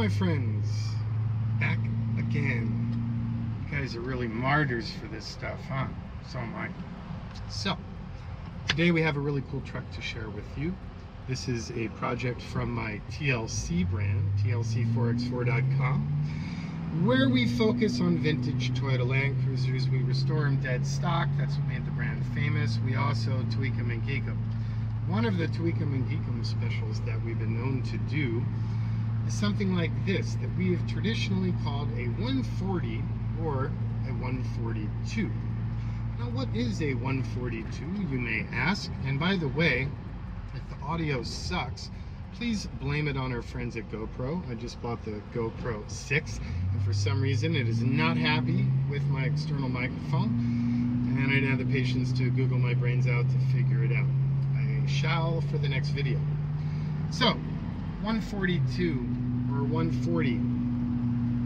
my friends, back again. You guys are really martyrs for this stuff, huh? So am I. So, today we have a really cool truck to share with you. This is a project from my TLC brand, TLC4x4.com, where we focus on vintage Toyota Land Cruisers. We restore them dead stock. That's what made the brand famous. We also tweak them and geek them. One of the tweak them and geek them specials that we've been known to do is something like this, that we have traditionally called a 140 or a 142. Now, what is a 142, you may ask? And by the way, if the audio sucks, please blame it on our friends at GoPro. I just bought the GoPro 6, and for some reason it is not happy with my external microphone, and I didn't have the patience to Google my brains out to figure it out. I shall for the next video. So, 142 or 140.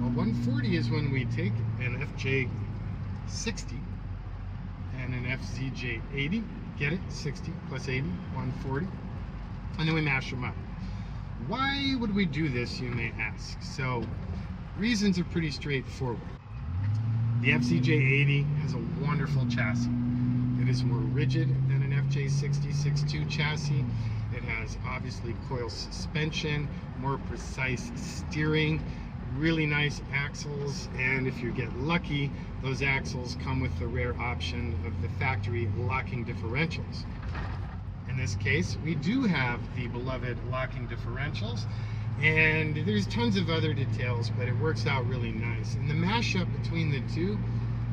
Well, 140 is when we take an FJ60 and an FJ60, get it? 60 plus 80, 140, and then we mash them up. Why would we do this, you may ask? So, reasons are pretty straightforward. The FJ60 has a wonderful chassis. It is more rigid than an FJ60 6.2 chassis. It has obviously coil suspension, more precise steering, really nice axles, and if you get lucky, those axles come with the rare option of the factory locking differentials. In this case, we do have the beloved locking differentials, and there's tons of other details, but it works out really nice. And the mashup between the two,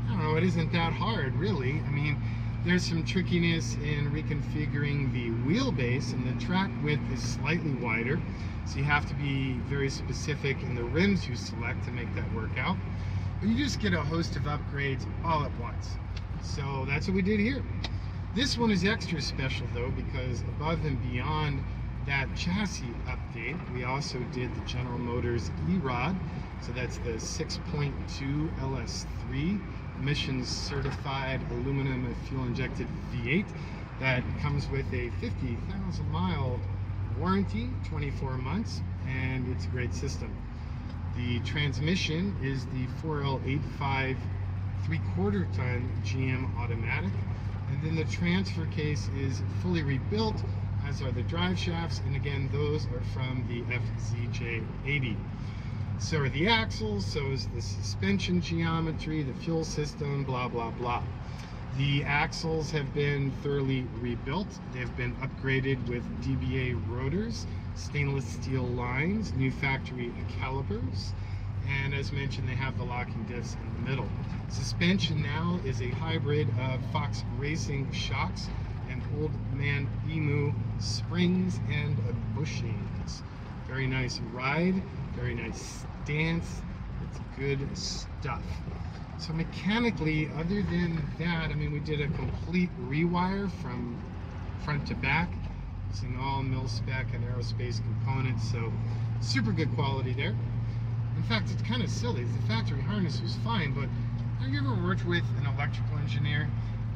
I don't know, it isn't that hard, really. I mean, there's some trickiness in reconfiguring the wheelbase, and the track width is slightly wider, so you have to be very specific in the rims you select to make that work out. But you just get a host of upgrades all at once. So that's what we did here. This one is extra special though, because above and beyond that chassis update, we also did the General Motors E-Rod. So that's the 6.2 LS3 emissions certified aluminum fuel injected V8 that comes with a 50,000 mile warranty, 24 months, and it's a great system. The transmission is the 4L85 3/4 ton GM automatic, and then the transfer case is fully rebuilt, as are the drive shafts, and again, those are from the FJ60. So are the axles, so is the suspension geometry, the fuel system, blah, blah, blah. The axles have been thoroughly rebuilt. They've been upgraded with DBA rotors, stainless steel lines, new factory calipers, and as mentioned, they have the locking diffs in the middle. Suspension now is a hybrid of Fox Racing shocks and Old Man Emu springs and bushings. Very nice ride, very nice stance. It's good stuff. So mechanically, other than that, I mean, we did a complete rewire from front to back, using all mil-spec and aerospace components, so super good quality there. In fact, it's kind of silly. The factory harness was fine, but have you ever worked with an electrical engineer?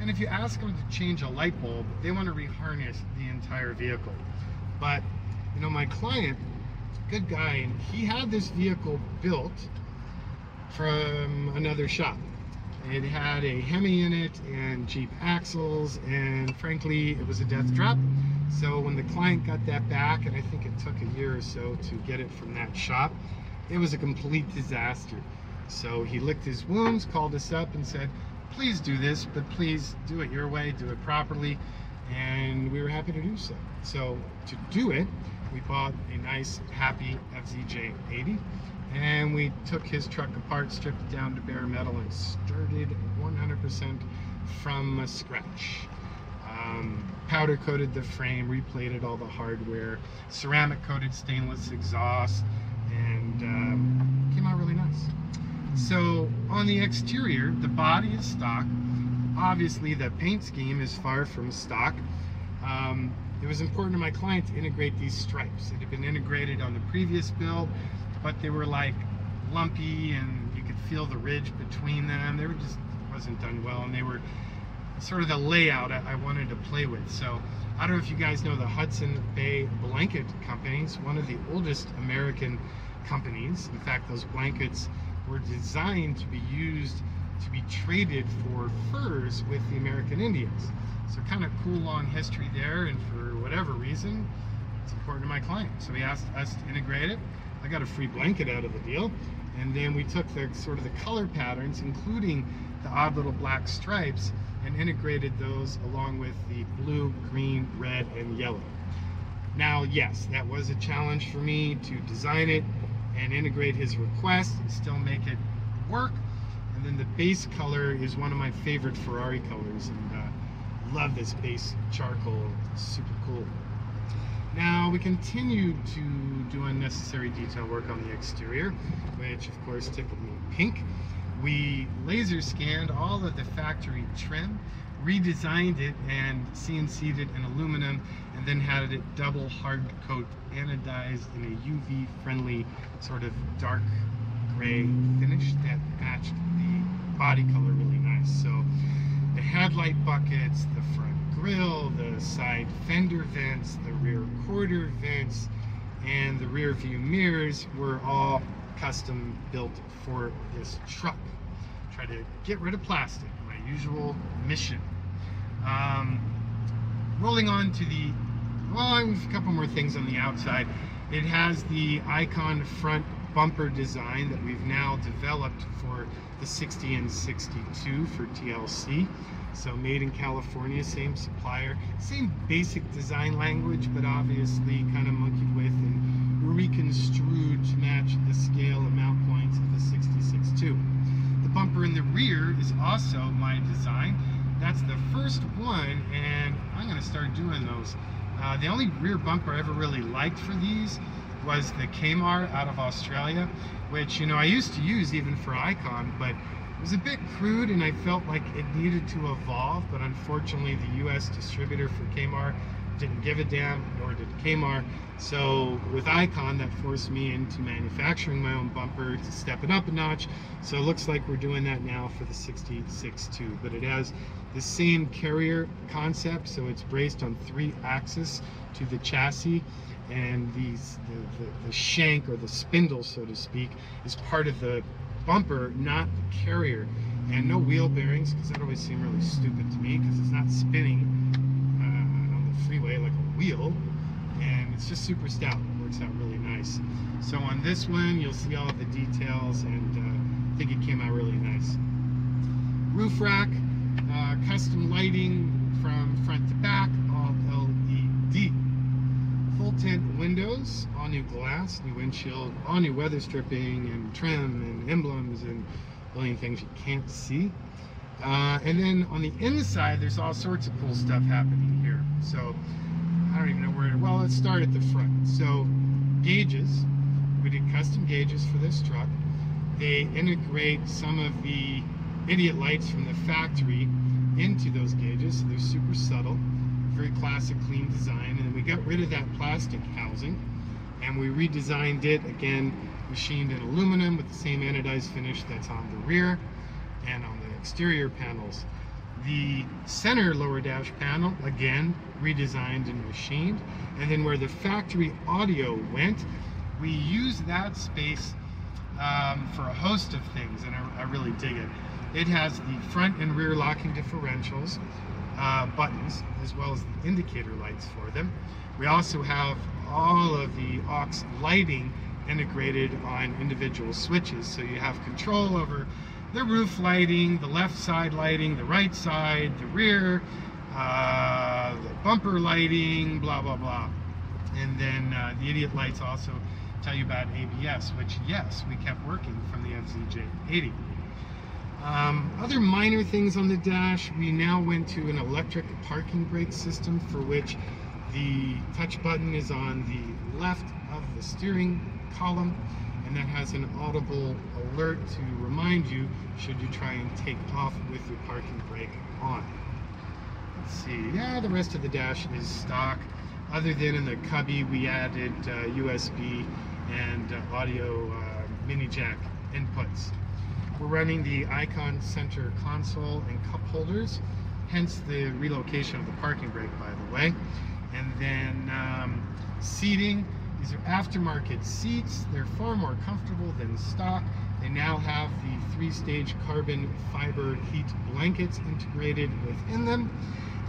And if you ask them to change a light bulb, they want to reharness the entire vehicle. But, you know, my client, good guy, and he had this vehicle built from another shop. It had a Hemi in it and Jeep axles, and frankly, it was a death drop. So when the client got that back, and I think it took a year or so to get it from that shop, it was a complete disaster. So he licked his wounds, called us up and said, please do this, but please do it your way, do it properly, and we were happy to do so. So to do it, we bought a nice, happy FJ60, and we took his truck apart, stripped it down to bare metal, and started 100% from scratch. Powder coated the frame, replated all the hardware, ceramic coated stainless exhaust, and came out really nice. So on the exterior, the body is stock. Obviously the paint scheme is far from stock. It was important to my client to integrate these stripes. It had been integrated on the previous build, but they were like lumpy, and you could feel the ridge between them. They were just, wasn't done well, and they were sort of the layout I wanted to play with. So I don't know if you guys know the Hudson Bay Blanket Company. It's one of the oldest American companies. In fact, those blankets were designed to be used to be traded for furs with the American Indians. So kind of cool long history there, and for whatever reason, it's important to my client. So he asked us to integrate it. I got a free blanket out of the deal. And then we took the sort of the color patterns, including the odd little black stripes, and integrated those along with the blue, green, red, and yellow. Now, yes, that was a challenge for me to design it and integrate his request and still make it work. And then the base color is one of my favorite Ferrari colors, and love this base charcoal. It's super cool. Now we continue to do unnecessary detail work on the exterior, which of course tickled me pink. We laser scanned all of the factory trim, redesigned it and CNC'd it in aluminum, and then had it double hard coat anodized in a UV friendly sort of dark gray finish that matched the body color really nice. So the headlight buckets, the front grille, the side fender vents, the rear quarter vents, and the rear view mirrors were all custom built for this truck. Try to get rid of plastic, my usual mission. Rolling on to the, well, a couple more things on the outside. It has the Icon front bumper design that we've now developed for the 60 and 62 for TLC. So made in California, same supplier, same basic design language, but obviously kind of monkeyed with and reconstrued to match the scale and mount points of the 66-2. The bumper in the rear is also my design. That's the first one, and I'm going to start doing those. The only rear bumper I ever really liked for these was the Kmart out of Australia, which, you know, I used to use even for Icon, but it was a bit crude and I felt like it needed to evolve. But unfortunately the US distributor for Kmart didn't give a damn, nor did Kmart. So with Icon, that forced me into manufacturing my own bumper to step it up a notch. So it looks like we're doing that now for the 66-2, but it has the same carrier concept, so it's braced on 3 axes to the chassis, and the shank, or the spindle so to speak, is part of the bumper, not the carrier. And no wheel bearings, because that always seemed really stupid to me, because it's not spinning on the freeway like a wheel, and it's just super stout. It works out really nice. So on this one you'll see all of the details, and I think it came out really nice. Roof rack, custom lighting from front to back, all LED. Full tint windows, all new glass, new windshield, all new weather stripping and trim and emblems and a million things you can't see. And then on the inside, there's all sorts of cool stuff happening here. So I don't even know where to, well, let's start at the front. So gauges, we did custom gauges for this truck. They integrate some of the idiot lights from the factory into those gauges, so they're super subtle, very classic, clean design. And then we got rid of that plastic housing and we redesigned it, again machined in aluminum with the same anodized finish that's on the rear and on the exterior panels. The center lower dash panel, again redesigned and machined. And then where the factory audio went, we used that space for a host of things, and I really dig it. It has the front and rear locking differentials, buttons, as well as the indicator lights for them. We also have all of the aux lighting integrated on individual switches, so you have control over the roof lighting, the left side lighting, the right side, the rear, the bumper lighting, blah blah blah. And then the idiot lights also tell you about ABS, which, yes, we kept working from the FJ60. Other minor things on the dash, we now went to an electric parking brake system, for which the touch button is on the left of the steering column, and that has an audible alert to remind you should you try and take off with your parking brake on. Let's see, yeah, the rest of the dash is stock, other than in the cubby we added USB and audio mini jack inputs. We're running the Icon center console and cup holders, hence the relocation of the parking brake, by the way. And then seating, These are aftermarket seats. They're far more comfortable than stock. They now have the 3-stage carbon fiber heat blankets integrated within them.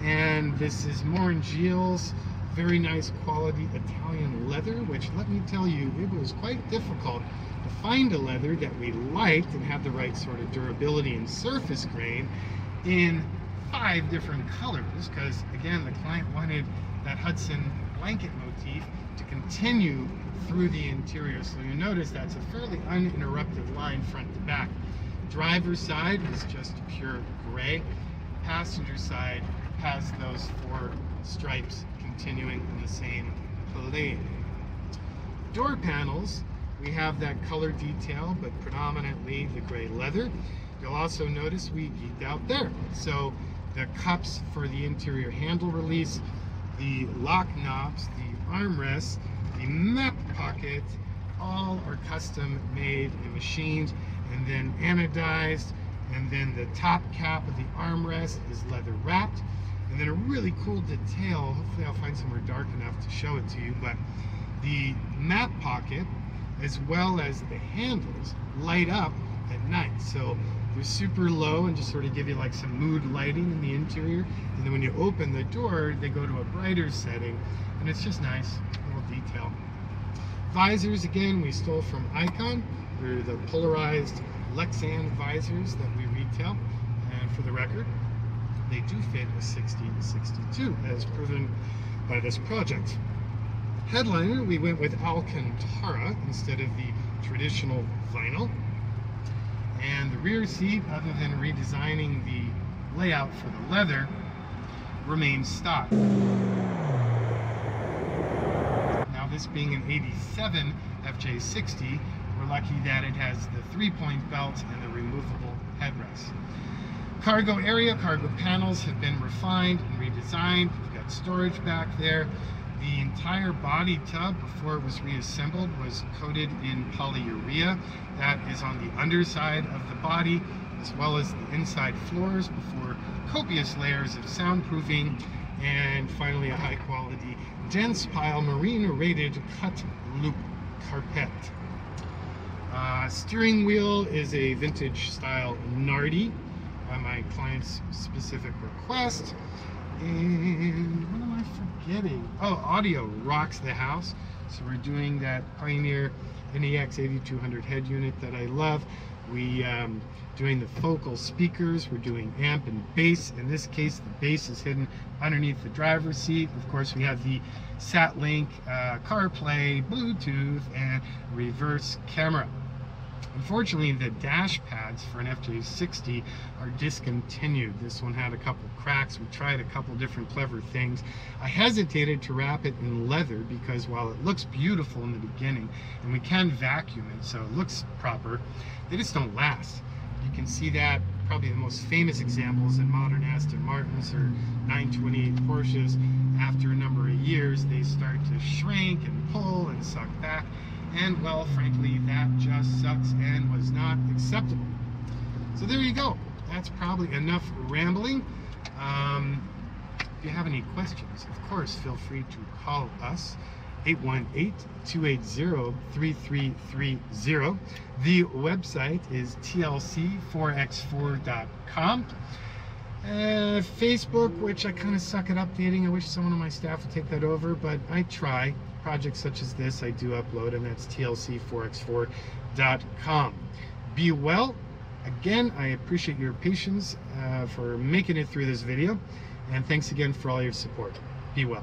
And this is Morangille's very nice quality Italian leather, which, let me tell you, it was quite difficult to find a leather that we liked and had the right sort of durability and surface grain in 5 different colors, because again, the client wanted that Hudson blanket motif to continue through the interior. So you notice that's a fairly uninterrupted line front to back. Driver's side is just pure gray. Passenger side has those 4 stripes continuing in the same plane. Door panels, we have that color detail, but predominantly the gray leather. You'll also notice we geeked out there. So the cups for the interior handle release, the lock knobs, the armrests, the map pocket, all are custom made and machined and then anodized. And then the top cap of the armrest is leather wrapped. And then a really cool detail, hopefully I'll find somewhere dark enough to show it to you, but the map pocket as well as the handles light up at night. So they're super low and just sort of give you like some mood lighting in the interior. And then when you open the door, they go to a brighter setting, and it's just nice, little detail. Visors, again, we stole from Icon. They're the polarized Lexan visors that we retail. And for the record, they do fit a 60-62, as proven by this project. Headliner, we went with Alcantara instead of the traditional vinyl. And the rear seat, other than redesigning the layout for the leather, remains stock. Now, this being an 87 FJ60, we're lucky that it has the 3-point belt and the removable headrest. Cargo area, cargo panels have been refined and redesigned. We've got storage back there. The entire body tub, before it was reassembled, was coated in polyurea. That is on the underside of the body, as well as the inside floors, before copious layers of soundproofing, and finally a high quality, dense pile, marine rated cut loop carpet. Steering wheel is a vintage style Nardi by my client's specific request. And what am I forgetting? Oh, audio rocks the house. So we're doing that Pioneer NEX 8200 head unit that I love. We doing the focal speakers. We're doing amp and bass. In this case, the bass is hidden underneath the driver's seat. Of course, we have the SatLink, CarPlay, Bluetooth, and reverse camera. Unfortunately, the dash pads for an FJ60 are discontinued. This one had a couple cracks. We tried a couple different clever things. I hesitated to wrap it in leather because while it looks beautiful in the beginning, and we can vacuum it so it looks proper, they just don't last. You can see that probably the most famous examples in modern Aston Martins or 928 Porsches. After a number of years, they start to shrink and pull and suck back. And well, frankly, that just sucks and was not acceptable. So there you go. That's probably enough rambling. If you have any questions, of course, feel free to call us, 818-280-3330. The website is TLC4x4.com. Facebook, which I kind of suck at updating. I wish someone on my staff would take that over, but I try. Projects such as this I do upload, and that's TLC4x4.com. Be well. Again, I appreciate your patience for making it through this video, and thanks again for all your support. Be well.